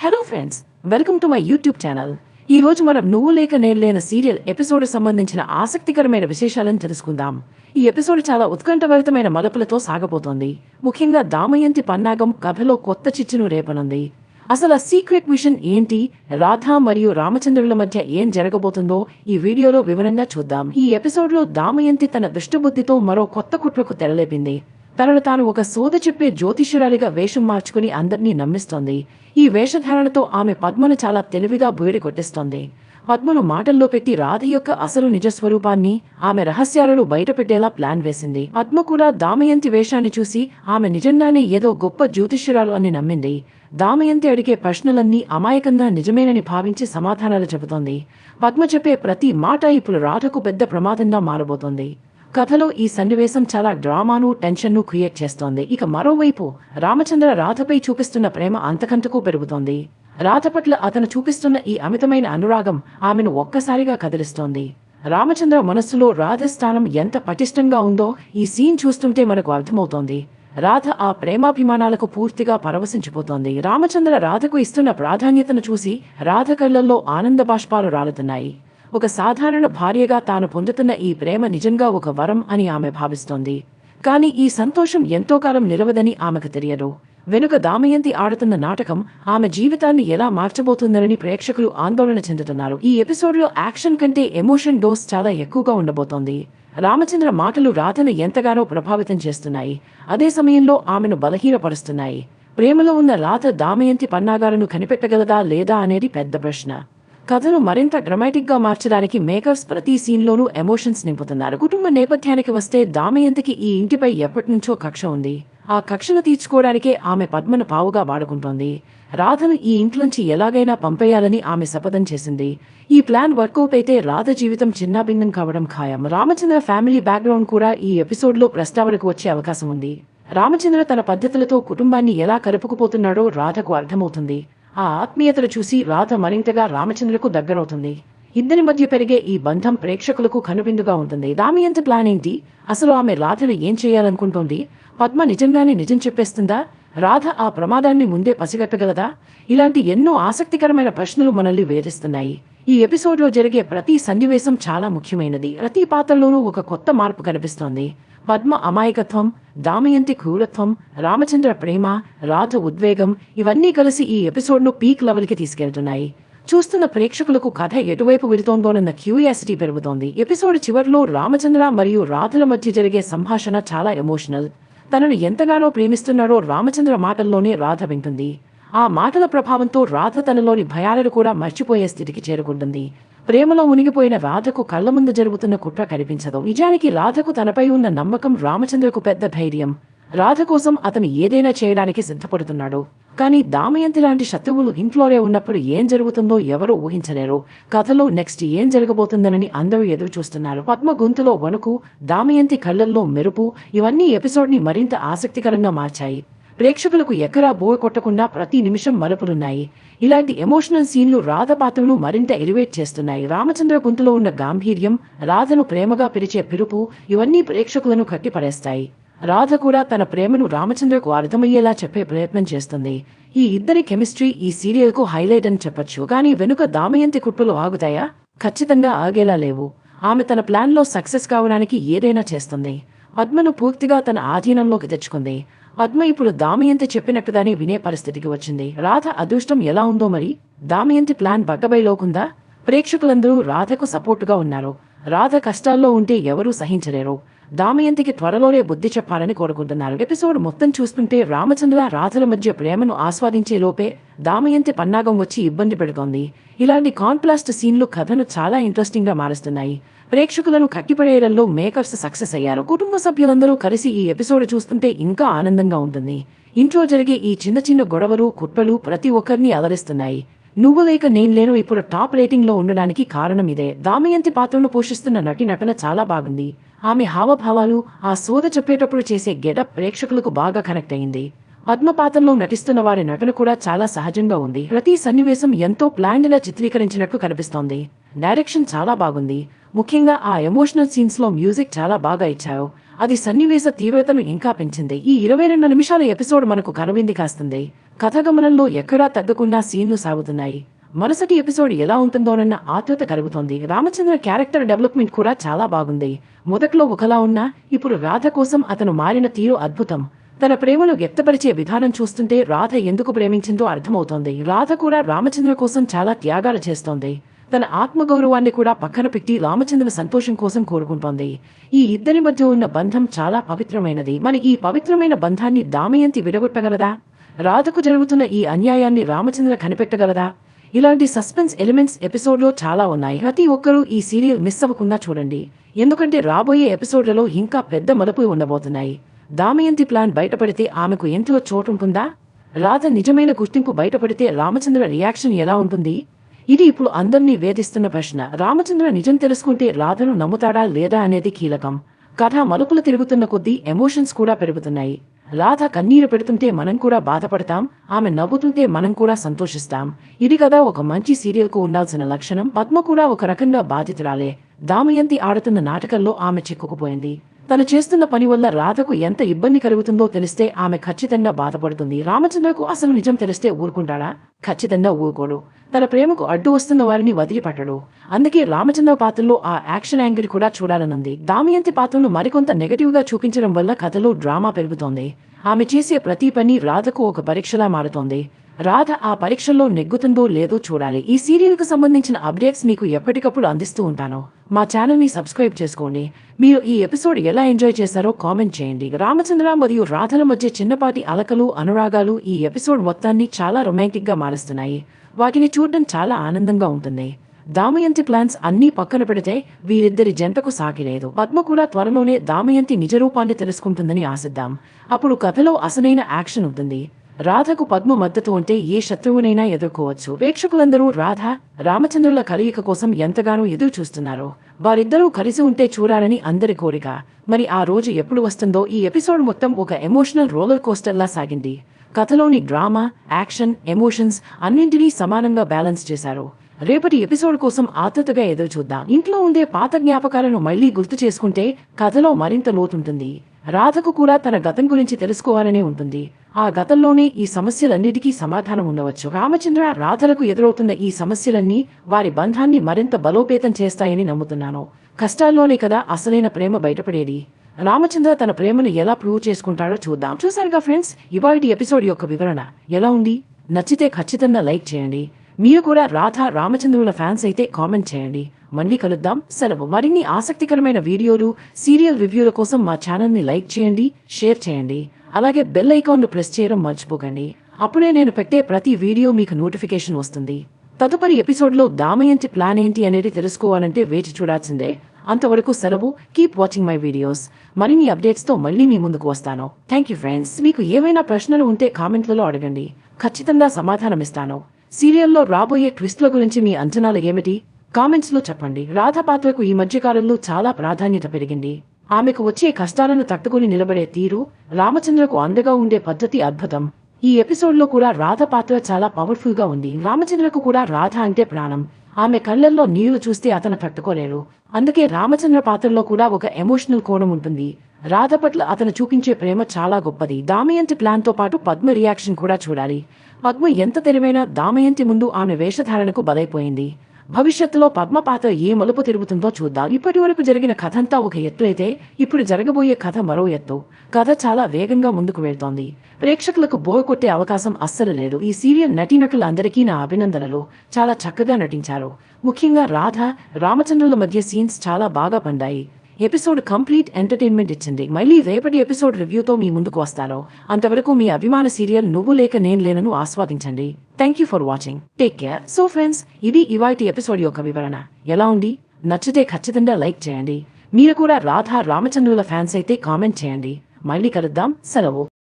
Hello friends, welcome to my YouTube channel. ఈ రోజు మనం నువ్వు లేక నేను లేని సీరియల్ ఎపిసోడ్ సంబంధించిన ఆసక్తికరమైన విశేషాలను తెలుసుకుందాం. ఈ ఎపిసోడ్ చాలా ఉత్కంఠభరితమైన మలుపులతో సాగబోతోంది. ముఖ్యంగా దామయంతి పన్నాగం కథలో కొత్త చిచ్చును రేపనుంది. అసలు ఆ సీక్రెట్ మిషన్ ఏంటి, రాధ మరియు రామచంద్రుల మధ్య ఏం జరగబోతుందో ఈ వీడియోలో వివరంగా చూద్దాం. ఈ ఎపిసోడ్లో దామయంతి తన దుష్టబుద్ధితో మరో కొత్త కుట్రకు తెరలేపింది. తనను తాను ఒక సోద చెప్పే జ్యోతిష్యురాలిగా వేషం మార్చుకుని అందరినీ నమ్మిస్తోంది. ఈ వేషధారణతో ఆమె పద్మను చాలా తెలివిగా బుయడి కొట్టిస్తోంది. పద్మను మాటల్లో పెట్టి రాధ యొక్క అసలు నిజస్వరూపాన్ని, ఆమె రహస్యాలను బయటపెట్టేలా ప్లాన్ వేసింది. పద్మ కూడా దామయంతి వేషాన్ని చూసి ఆమె నిజంగానే ఏదో గొప్ప జ్యోతిష్యురాలు అని నమ్మింది. దామయంతి అడిగే ప్రశ్నలన్నీ అమాయకంగా నిజమేనని భావించి సమాధానాలు చెబుతోంది. పద్మ చెప్పే ప్రతి మాట ఇప్పుడు రాధకు పెద్ద ప్రమాదంగా మారబోతోంది. కథలో ఈ సన్నివేశం చాలా డ్రామాను, టెన్షన్ను క్రియేట్ చేస్తోంది. ఇక మరోవైపు రామచంద్ర రాధపై చూపిస్తున్న ప్రేమ అంతకంతకు పెరుగుతోంది. రాధ పట్ల అతను చూపిస్తున్న ఈ అమితమైన అనురాగం ఆమెను ఒక్కసారిగా కదిలిస్తోంది. రామచంద్ర మనస్సులో రాధ స్థానం ఎంత పటిష్టంగా ఉందో ఈ సీన్ చూస్తుంటే మనకు అర్థమవుతోంది. రాధ ఆ ప్రేమాభిమానాలకు పూర్తిగా పరవశించిపోతోంది. రామచంద్ర రాధకు ఇస్తున్న ప్రాధాన్యతను చూసి రాధ కళ్లల్లో ఆనంద బాష్పాలు రాలుతున్నాయి. ఒక సాధారణ భార్యగా తాను పొందుతున్న ఈ ప్రేమ నిజంగా ఒక వరం అని ఆమె భావిస్తోంది. కానీ ఈ సంతోషం ఎంతో కాలం నిలవదని ఆమెకు తెలియదు. వెనుక దామయంతి ఆడుతున్న నాటకం ఆమె జీవితాన్ని ఎలా మార్చబోతుందని ప్రేక్షకులు ఆందోళన చెందుతున్నారు. ఈ ఎపిసోడ్లో యాక్షన్ కంటే ఎమోషన్ డోస్ చాలా ఎక్కువగా ఉండబోతోంది. రామచంద్ర మాటలు రాధను ఎంతగానో ప్రభావితం చేస్తున్నాయి. అదే సమయంలో ఆమెను బలహీనపరుస్తున్నాయి. ప్రేమలో ఉన్న రాధ దామయంతి పన్నాగాలను కనిపెట్టగలదా లేదా అనేది పెద్ద ప్రశ్న. కథను మరింత డ్రమాటిక్గా మార్చడానికి మేకర్స్ ప్రతి సీన్లోనూ ఎమోషన్స్ నింపుతున్నారు. కుటుంబ నేపథ్యానికి వస్తే దామయంతికి ఈ ఇంటిపై ఎప్పటినుంచో కక్ష ఉంది. ఆ కక్షను తీర్చుకోవడానికే ఆమె పద్మను పావుగా వాడుకుంటోంది. రాధను ఈ ఇంట్లోంచి ఎలాగైనా పంపేయాలని ఆమె శపథం చేసింది. ఈ ప్లాన్ వర్కౌట్ అయితే రాధ జీవితం చిన్నాభిన్నం కావడం ఖాయం. రామచంద్ర ఫ్యామిలీ బ్యాక్గ్రౌండ్ కూడా ఈ ఎపిసోడ్లో ప్రస్తావనకు వచ్చే అవకాశం ఉంది. రామచంద్ర తన పద్ధతులతో కుటుంబాన్ని ఎలా కలుపుకుపోతున్నాడో రాధకు అర్థమవుతుంది. ఆ ఆత్మీయతను చూసి రాధ మరింతగా రామచంద్రకు దగ్గరవుతుంది. ఇద్దరి మధ్య పెరిగే ఈ బంధం ప్రేక్షకులకు కనువిందుగా ఉంటుంది. దామయంతి ప్లాన్ ఏంటి? అసలు ఆమె రాధను ఏం చేయాలనుకుంటోంది? పద్మ నిజంగానే నిజం చెప్పేస్తుందా? రాధ ఆ ప్రమాదాన్ని ముందే పసిగట్టగలదా? ఇలాంటి ఎన్నో ఆసక్తికరమైన ప్రశ్నలు మనల్ని వేధిస్తున్నాయి. ఈ ఎపిసోడ్లో జరిగే ప్రతి సన్నివేశం చాలా ముఖ్యమైనది. ప్రతి పాత్రలోనూ ఒక కొత్త మార్పు కనిపిస్తోంది. పద్మ అమాయకత్వం, దామయంతి క్రూరత్వం, రామచంద్ర ప్రేమ, రాధ ఉద్వేగం ఇవన్నీ కలిసి ఈ ఎపిసోడ్ను పీక్ లెవెల్కి తీసుకెళ్తున్నాయి. చూస్తున్న ప్రేక్షకులకు కథ ఎటువైపు వెళుతోందోనన్న క్యూరియాసిటీ పెరుగుతోంది. ఎపిసోడ్ చివరిలో రామచంద్ర మరియు రాధల మధ్య జరిగే సంభాషణ చాలా ఎమోషనల్. తనను ఎంతగానో ప్రేమిస్తున్నాడో రామచంద్ర మాటల్లోనే రాధ వింటుంది. ఆ మాటల ప్రభావంతో రాధ తనలోని భయాలను కూడా మర్చిపోయే స్థితికి చేరుకుంటుంది. ప్రేమలో మునిగిపోయిన రాధకు కళ్ల ముందు జరుగుతున్న కుట్ర కనిపించదు. నిజానికి రాధకు తనపై ఉన్న నమ్మకం రామచంద్రకు పెద్ద ధైర్యం. రాధ కోసం అతను ఏదైనా చేయడానికి సిద్ధపడుతున్నాడు. కానీ దామయంతి లాంటి శత్రువులు ఇంట్లోనే ఉన్నప్పుడు ఏం జరుగుతుందో ఎవరూ ఊహించలేరు. కథలో నెక్స్ట్ ఏం జరగబోతుందనని అందరూ ఎదురు చూస్తున్నారు. పద్మ గొంతులో వణుకు, దామయంతి కళ్లల్లో మెరుపు ఇవన్నీ ఎపిసోడ్ని మరింత ఆసక్తికరంగా మార్చాయి. ప్రేక్షకులకు ఎక్కడా బోర్ కొట్టకుండా ప్రతి నిమిషం మలుపులున్నాయి. ఇలాంటి ఎమోషనల్ సీన్లు రాధ పాత్రను మరింత ఎలివేట్ చేస్తున్నాయి. రామచంద్ర గొంతులో ఉన్న గాంభీర్యం, రాధను ప్రేమగా పిలిచే పిలుపు ఇవన్నీ ప్రేక్షకులను కట్టిపడేస్తాయి. రాధ కూడా తన ప్రేమను రామచంద్రకు అర్థమయ్యేలా చెప్పే ప్రయత్నం చేస్తుంది. ఈ ఇద్దరి కెమిస్ట్రీ ఈ సీరియల్కు హైలైట్ అని చెప్పొచ్చు. కానీ వెనుక దామయంతి కుట్రలు ఆగుతాయా? ఖచ్చితంగా ఆగేలా లేవు. ఆమె తన ప్లాన్లో సక్సెస్ కావడానికి ఏదైనా చేస్తుంది. పద్మను పూర్తిగా తన ఆధీనంలోకి తెచ్చుకుంది. పద్మ ఇప్పుడు దామయంతి చెప్పినట్టుగానే వినే పరిస్థితికి వచ్చింది. రాధ అదృష్టం ఎలా ఉందో మరి? దామయంతి ప్లాన్ బట్టబయలోకుందా? ప్రేక్షకులందరూ రాధకు సపోర్టుగా ఉన్నారు. రాధ కష్టాల్లో ఉంటే ఎవరూ సహించలేరు. దామయంతికి త్వరలోనే బుద్ధి చెప్పాలని కోరుకుంటున్నారు. ఎపిసోడ్ మొత్తం చూస్తుంటే రామచంద్ర రాధల మధ్య ప్రేమను ఆస్వాదించే లోపే దామయంతి పన్నాగం వచ్చి ఇబ్బంది పెడుతోంది. ఇలాంటి కాంట్రాస్ట్ సీన్లు కథను చాలా ఇంట్రెస్టింగ్ గా మారుస్తున్నాయి. ప్రేక్షకులను కట్టిపడేయడంలో మేకర్స్ సక్సెస్ అయ్యారు. కుటుంబ సభ్యులందరూ కలిసి ఈ ఎపిసోడ్ చూస్తుంటే ఇంకా ఆనందంగా ఉంటుంది. ఇంట్లో జరిగే ఈ చిన్న చిన్న గొడవలు, కుట్రలు ప్రతి ఒక్కరిని అలరిస్తున్నాయి. నువ్వు లేక నేను లేను ఇప్పుడు టాప్ రేటింగ్ లో ఉండడానికి కారణం ఇదే. దామయంతి పాత్రను పోషిస్తున్న నటన చాలా బాగుంది. ఆమె హావభావాలు, ఆ సోద చెప్పేటప్పుడు చేసే గెటప్ ప్రేక్షకులకు బాగా కనెక్ట్ అయింది. పద్మ పాత్రలో నటిస్తున్న వారి నటన కూడా చాలా సహజంగా ఉంది. ప్రతి సన్నివేశం ఎంతో ప్లాన్డ్ గా చిత్రీకరించినట్లు కనిపిస్తోంది. డైరెక్షన్ చాలా బాగుంది. ముఖ్యంగా ఆ ఎమోషనల్ సీన్స్ లో మ్యూజిక్ చాలా బాగా ఇచ్చారు. అది సన్నివేశ తీవ్రతను ఇంకా పెంచింది. ఈ 22 నిమిషాల ఎపిసోడ్ మనకు కనువింది కాస్తుంది. కథాగమనంలో ఎక్కడా తగ్గకుండా సీన్లు సాగుతున్నాయి. మరుసటి ఎపిసోడ్ ఎలా ఉంటుందోనన్న ఆతృత కలుగుతోంది. రామచంద్ర క్యారెక్టర్ డెవలప్మెంట్ కూడా చాలా బాగుంది. మొదట్లో ఒకలా ఉన్నా ఇప్పుడు రాధ కోసం అతను మారిన తీరు అద్భుతం. తన ప్రేమను వ్యక్తపరిచే విధానం చూస్తుంటే రాధ ఎందుకు ప్రేమించిందో అర్థమవుతోంది. రాధ కూడా రామచంద్ర కోసం చాలా త్యాగాలు చేస్తోంది. తన ఆత్మగౌరవాన్ని కూడా పక్కన పెట్టి రామచంద్ర సంతోషం కోసం కోరుకుంటోంది. ఈ ఇద్దరి మధ్య ఉన్న బంధం చాలా పవిత్రమైనది. మరి ఈ పవిత్రమైన బంధాన్ని దమయంతి విడగొట్టగలదా? రాధకు జరుగుతున్న ఈ అన్యాయాన్ని రామచంద్ర కనిపెట్టగలదా? ఇలాంటి సస్పెన్స్ ఎలిమెంట్స్ ఎపిసోడ్లో చాలా ఉన్నాయి. ప్రతి ఒక్కరూ ఈ సీరియల్ మిస్ అవ్వకుండా చూడండి. ఎందుకంటే రాబోయే ఎపిసోడ్లలో ఇంకా పెద్ద మలుపులు ఉండబోతున్నాయి. దమయంతి ప్లాన్ బయటపడితే ఆమెకు ఎంతో చోటుంటుందా? రాధ నిజమైన గుర్తింపు బయటపడితే రామచంద్ర రియాక్షన్ ఎలా ఉంటుంది? ఇది ఇప్పుడు అందరినీ వేధిస్తున్న ప్రశ్న. రామచంద్ర నిజం తెలుసుకుంటే రాధను నమ్ముతాడా లేదా అనేది కీలకం. కథ మలుపులు తిరుగుతున్న కొద్దీ ఎమోషన్స్ కూడా పెరుగుతున్నాయి. రాధ కన్నీరు పెడుతుంటే మనం కూడా బాధపడతాం, ఆమె నవ్వుతుంటే మనం కూడా సంతోషిస్తాం. ఇది కదా ఒక మంచి సీరియల్కు ఉండాల్సిన లక్షణం. పద్మ కూడా ఒక రకంగా బాధితురాలే. దమయంతి ఆడుతున్న నాటకంలో ఆమె చిక్కుకుపోయింది. తను చేస్తున్న పని వల్ల రాధకు ఎంత ఇబ్బంది కలుగుతుందో తెలిస్తే ఆమె ఖచ్చితంగా బాధపడుతుంది. రామచంద్రకు అసలు నిజం తెలిస్తే ఊరుకుంటాడా? ఖచ్చితంగా ఊరుకోడు. తన ప్రేమకు అడ్డు వస్తున్న వారిని వదిలిపట్టడు. అందుకే రామచంద్ర పాత్రలో ఆ యాక్షన్ యాంగిల్ కూడా చూడాలనుంది. దమయంతి పాత్రను మరికొంత నెగటివ్ గా చూపించడం వల్ల కథలో డ్రామా పెరుగుతోంది. ఆమె చేసే ప్రతి పని రాధకు ఒక పరీక్షలా మారుతోంది. రాధ ఆ పరీక్షల్లో నెగ్గుతుందో లేదో చూడాలి. ఈ సీరియల్ కు సంబంధించిన అప్డేట్స్ మీకు ఎప్పటికప్పుడు అందిస్తూ ఉంటాను. మా ఛానల్ ని సబ్స్క్రైబ్ చేసుకోండి. మీరు ఈ ఎపిసోడ్ ఎలా ఎంజాయ్ చేశారో కామెంట్ చేయండి. రామచంద్ర మరియు రాధల మధ్య చిన్నపాటి అలకలు అనురాగాలు ఈ ఎపిసోడ్ మొత్తాన్ని చాలా రొమాంటిక్ గా మారుస్తున్నాయి. వాటిని చూడడం చాలా ఆనందంగా ఉంటుంది. దమయంతి ప్లాన్స్ అన్నీ పక్కన పెడితే వీరిద్దరి జంటకు సాగిలేదు. పద్మ కూడా త్వరలోనే దమయంతి నిజరూపాన్ని తెలుసుకుంటుందని ఆశిద్దాం. అప్పుడు కథలో అసలైన యాక్షన్ ఉంటుంది. రాధకు పద్మ మద్దతు ఉంటే ఏ శత్రువునైనా ఎదుర్కోవచ్చు. ప్రేక్షకులందరూ రాధ రామచంద్రుల కలయిక కోసం ఎంతగానో ఎదురు చూస్తున్నారు. వారిద్దరూ కలిసి ఉంటే చూడాలని అందరి కోరిక. మరి ఆ రోజు ఎప్పుడు వస్తుందో? ఈ ఎపిసోడ్ మొత్తం ఒక ఎమోషనల్ రోలర్ కోస్టర్లా సాగింది. కథలోని డ్రామా, యాక్షన్, ఎమోషన్స్ అన్నింటినీ సమానంగా బ్యాలెన్స్ చేశారు. రేపటి ఎపిసోడ్ కోసం ఆతృతగా ఎదురు చూద్దాం. ఇంట్లో ఉండే పాత జ్ఞాపకాలను మళ్లీ గుర్తు చేసుకుంటే కథలో మరింత లోతుంటుంది. రాధకు కూడా తన గతం గురించి తెలుసుకోవాలనే ఉంటుంది. ఆ గతంలోనే ఈ సమస్యలన్నిటికీ సమాధానం ఉండవచ్చు. రామచంద్ర రాధలకు ఎదురవుతున్న ఈ సమస్యలన్నీ వారి బంధాన్ని మరింత బలోపేతం చేస్తాయని నమ్ముతున్నాను. కష్టాల్లోనే కదా అసలైన ప్రేమ బయటపడేది. రామచంద్ర తన ప్రేమను ఎలా ప్రూవ్ చేసుకుంటాడో చూద్దాం. చూసారుగా ఫ్రెండ్స్, ఇవాల్టి ఎపిసోడ్ యొక్క వివరణ ఎలా ఉంది? నచ్చితే ఖచ్చితంగా లైక్ చేయండి. మీరు కూడా రాధ రామచంద్రుల ఫ్యాన్స్ అయితే కామెంట్ చేయండి. మళ్ళీ కలుద్దాం. సెలవు. మరిన్ని ఆసక్తికరమైన వీడియోలు, సీరియల్ రివ్యూల కోసం మా ఛానల్ ని లైక్ చేయండి, షేర్ చేయండి. అలాగే బెల్ ఐకాన్ ను ప్రెస్ చేయడం మర్చిపోకండి. అప్పుడే నేను పెట్టే ప్రతి వీడియో మీకు నోటిఫికేషన్ వస్తుంది. తదుపరి ఎపిసోడ్లో దమయంతి ప్లాన్ ఏంటి అనేది తెలుసుకోవాలంటే వేచి చూడాల్సిందే. అంతవరకు సెలవు. Keep watching my videos. మరిన్ని అప్డేట్స్ తో మళ్ళీ మీ ముందుకు వస్తాను. Thank you friends. మీకు ఏవైనా ప్రశ్నలు ఉంటే కామెంట్లలో అడగండి, ఖచ్చితంగా సమాధానమిస్తాను. సీరియల్లో రాబోయే ట్విస్ట్ల గురించి మీ అంచనాలు ఏమిటి? కామెంట్స్ లో చెప్పండి. రాధ పాత్రకు ఈ మధ్యకాలంలో చాలా ప్రాధాన్యత పెరిగింది. ఆమెకు వచ్చే కష్టాలను తట్టుకుని నిలబడే తీరు, రామచంద్రకు అండగా ఉండే పద్ధతి అద్భుతం. ఈ ఎపిసోడ్లో కూడా రాధ పాత్ర చాలా పవర్ఫుల్ గా ఉంది. రామచంద్రకు కూడా రాధ అంటే ప్రాణం. ఆమె కళ్ళల్లో నీళ్లు చూస్తే అతను తట్టుకోలేరు. అందుకే రామచంద్ర పాత్రలో కూడా ఒక ఎమోషనల్ కోణం ఉంటుంది. రాధ పట్ల అతను చూపించే ప్రేమ చాలా గొప్పది. దమయంతి ప్లాన్ తో పాటు పద్మ రియాక్షన్ కూడా చూడాలి. పద్మ ఎంత తెలివైనా దమయంతి ముందు ఆమె వేషధారణకు బలైపోయింది. భవిష్యత్తులో పద్మ పాత్ర ఏ మలుపు తిరుగుతుందో చూద్దాం. ఇప్పటి వరకు జరిగిన కథంతా ఒక ఎత్తు అయితే ఇప్పుడు జరగబోయే కథ మరో ఎత్తు. కథ చాలా వేగంగా ముందుకు వెళ్తోంది. ప్రేక్షకులకు బోర్ కొట్టే అవకాశం అస్సలు లేదు. ఈ సీరియల్ నటీనటులందరికీ నా అభినందనలు. చాలా చక్కగా నటించారు. ముఖ్యంగా రాధ రామచంద్రుల మధ్య సీన్స్ చాలా బాగా పండాయి. ఎపిసోడ్ కంప్లీట్ ఎంటర్టైన్మెంట్ ఇచ్చింది. మళ్ళీ రేపటి ఎపిసోడ్ రివ్యూతో మీ ముందుకు వస్తాను. అంతవరకు మీ అభిమాన సీరియల్ నువ్వు లేక నేను లేనను ఆస్వాదించండి. Thank you for watching. Take care. So friends, ఇది ఇవాల్టి ఎపిసోడ్ యొక్క వివరణ. ఎలా ఉంది? నచ్చితే ఖచ్చితంగా లైక్ చేయండి. మీరు కూడా రాధ రామచంద్రుల ఫ్యాన్స్ అయితే కామెంట్ చేయండి. మళ్ళీ కలుద్దాం. సెలవు.